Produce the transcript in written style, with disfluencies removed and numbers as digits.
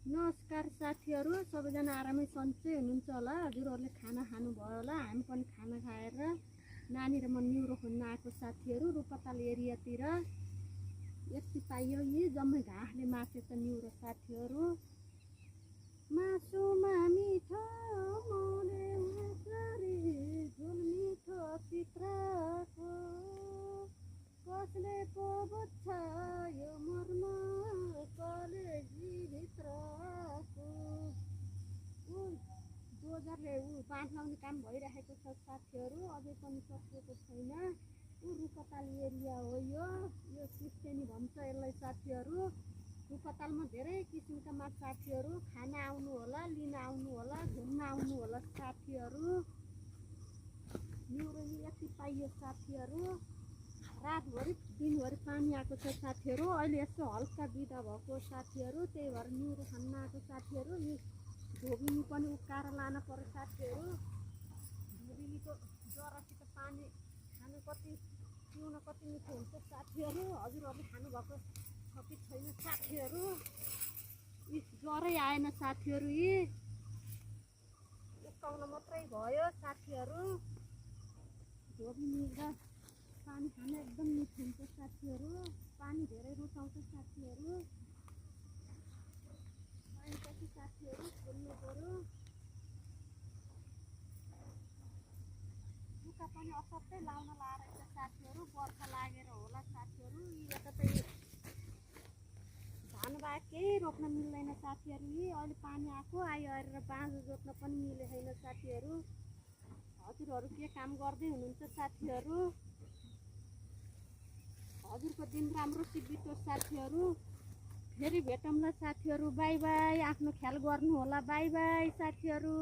नमस्कार साथीहरू, सबैजना आरामै सन्चै हुनुहुन्छ होला। हजुरहरूले खाना खानुभयो होला। हामी पनि खाना खाएर नानी र म न्युरो खोज्न आएको साथीहरू रूपताल एरियातिर। यति पाइयो यी जम्मै घाँसले मासेछ न्युरो साथीहरू। मासुमा मिठो मौले उसरी झोल मिठो चित्रको कसले पो बुझ्छ यो मर्म कलेजीभित्रको। डोजरले बाँध लाउने काम भइरहेको छ साथीहरू, अझै पनि सकिएको छैन। रूपताल एरिया हो यो सिस्टेनी भन्छ यसलाई साथीहरू। रूपतालमा धेरै किसिमका साथीहरू खाना आउनु होला, लिन आउनु होला, घुम्न आउनु होला साथीहरू। न्युरो यति पाइयो साथीहरू। रातभरि दिनभरि पानी आएको छ साथीहरू। अहिले यसो हल्का बिदा भएको साथीहरू, त्यही भएर न्युरो खान्न आएको साथीहरू। यी धोबिनी पनि उकाएर लान पर्यो साथीहरू। धोबिनीको जरासित पानी खानु कति पिउन कति मिठो हुन्छ साथीहरू। हजुरहरूले खानुभएको छ कि छैन साथीहरू। यी ज्वरै आएन साथीहरू, यी उकाउन मात्रै भयो साथीहरू। धोबिनी र पानी खान एकदम मिठो हुन्छ साथीहरू। पानी धेरै रुचाउँछ साथीहरू। पानीपछि साथीहरू खोल्नु पर्यो। लुगा पनि असाध्यै लाउन लाएर साथीहरू, बर्खा लागेर होला साथीहरू। यता त धान बाहेक केही रोप्न मिल्दैन साथीहरू। यी अहिले पानी आएको आएर बाँझो जोत्न पनि मिलेको छैन साथीहरू। हजुरहरू के काम गर्दै हुनुहुन्छ साथीहरू? हजुरको दिन राम्रोसित बितोस् साथीहरू। फेरि भेटौँला साथीहरू। By by. आफ्नो ख्याल गर्नु होला। बाई बाई साथीहरू।